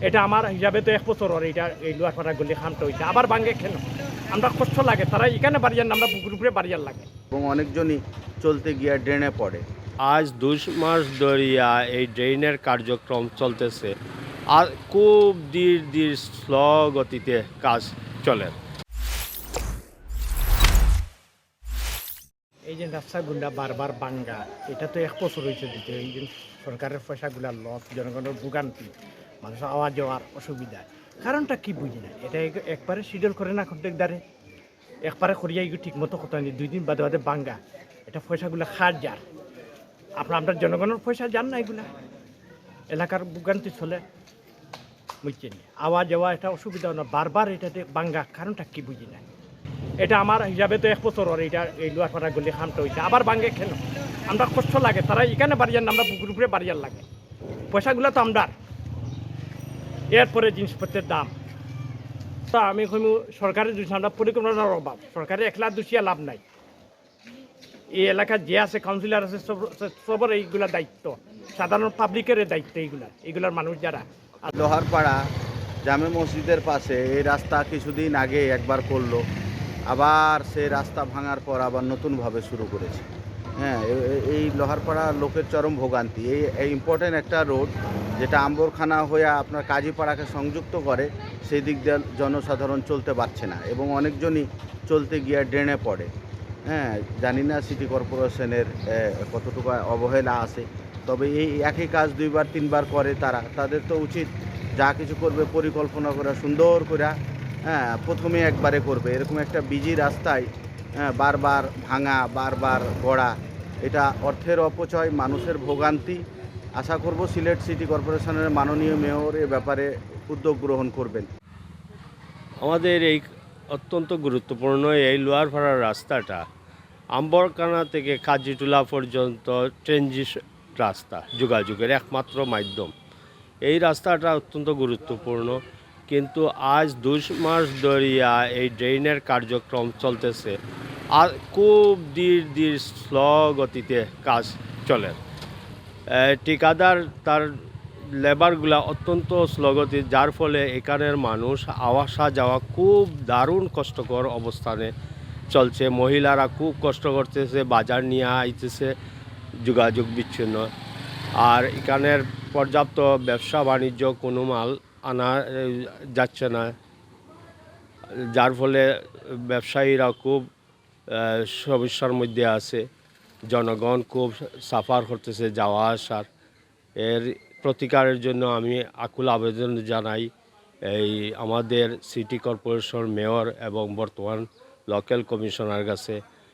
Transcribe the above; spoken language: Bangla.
এটা আমার হিসাবে তো 1 বছর ওর এটা এই লোহারপাড়া গলি খামটা হইছে আবার ভাঙে কেন? আমরা কষ্ট লাগে তারা এখানে বাড়িয়ার না আমরা পুকুর উপরে বাড়িয়ার লাগে। এবং অনেকজনই চলতে গিয়ে ড্রেনে পড়ে। আজ ২ মাস ধরিয়া এই ড্রেনের কার্যক্রম চলতেছে আর খুব ধীর ধীর স্লো গতিতে কাজ চলে। এই যে রাস্তাগুলা বারবার ভাঙ্গা এটা তো 1 বছর হয়েছে দিতে এই যে সরকারের পয়সাগুলা লস জনগণের ভোগান্তি মানুষ আওয়া যাওয়ার অসুবিধা কারণটা কি বুঝি না এটা একবারে শিডিউল করে না কন্ট্রাক্টারে একবারে করিয়া এগুলো ঠিক মতো কথা নেই 2 দিন বাদে বাদে ভাঙ্গা এটা পয়সাগুলা খাট যার আমরা জনগণের পয়সা যান না এগুলা এলাকার ভোগান্তি চলে বুঝছেন আওয়া যাওয়া এটা অসুবিধা না বারবার এটাতে ভাঙ্গা কারণটা কি বুঝি না এটা আমার হিসাবে তো 1 বছর ওর এটা এই লোহারপাড়া গলি খামটা হইছে আবার ভাঙে কেন? আমরা কষ্ট লাগে তারা এখানে বাড়িয়ার না আমরা পুকুর উপরে বাড়িয়ার লাগে পয়সাগুলো তো আমরা এরপরে জিনিসপত্রের দাম তা আমি কইমু সরকারের দোষী আমরা পরিকল্পনার অভাব সরকারের একলা দোষিয়া লাভ নাই এই এলাকার যে আছে কাউন্সিলর আছে সবার এইগুলা দায়িত্ব সাধারণ পাবলিকের দায়িত্ব এইগুলার মানুষ যারা লোহারপাড়া জামে মসজিদের পাশে এই রাস্তা কিছুদিন আগে একবার করলো, আবার সেই রাস্তা ভাঙার পর আবার নতুনভাবে শুরু করেছে। হ্যাঁ, এই লোহারপাড়া লোকের চরম ভোগান্তি। এই ইম্পর্টেন্ট একটা রোড যেটা আম্বরখানা হয়ে আপনার কাজীপাড়াকে সংযুক্ত করে, সেই দিক দিয়ে জনসাধারণ চলতে পারছে না এবং অনেকজনই চলতে গিয়ে ড্রেনে পড়ে। হ্যাঁ, জানি না সিটি কর্পোরেশনের কতটুকু অবহেলা আছে, তবে এই একই কাজ 2বার 3বার করে তাদের তো উচিত যা কিছু করবে পরিকল্পনা করা সুন্দর করে, হ্যাঁ, প্রথমে একবারে করবে। এরকম একটা বিজি রাস্তায় বারবার ভাঙা বারবার গড়া, এটা অর্থের অপচয়, মানুষের ভোগান্তি। আশা করব সিলেট সিটি কর্পোরেশনের মাননীয় মেয়র এ ব্যাপারে উদ্যোগ গ্রহণ করবেন। আমাদের এই অত্যন্ত গুরুত্বপূর্ণ এই লোহারপাড়ার রাস্তাটা আম্বরখানা থেকে কাজিটুলা পর্যন্ত ট্রেনজিট রাস্তা, যোগাযোগের একমাত্র মাধ্যম। এই রাস্তাটা অত্যন্ত গুরুত্বপূর্ণ, কিন্তু আজ ২ মাস ধরিয়া এই ড্রেনের কার্যক্রম চলতেছে আর খুব ধীর ধীর স্লো গতিতে কাজ চলে। ঠিকাদার তার লেবারগুলা অত্যন্ত স্লো গতি, যার ফলে এখানের মানুষ আসা যাওয়া খুব দারুণ কষ্টকর অবস্থানে চলছে। মহিলারা খুব কষ্ট করতেছে, বাজার নিয়ে আইতেছে, যোগাযোগ বিচ্ছিন্ন। আর এখানের পর্যাপ্ত ব্যবসা বাণিজ্য কোনো মাল আনা যাচ্ছে না, যার ফলে ব্যবসায়ীরা খুব সমস্যার মধ্যে আছে। জনগণ খুব সাফার করতেছে যাওয়া আসার। এর প্রতিকারের জন্য আমি আকুল আবেদন জানাই এই আমাদের সিটি কর্পোরেশন মেয়র এবং বর্তমান লোকাল কমিশনার কাছে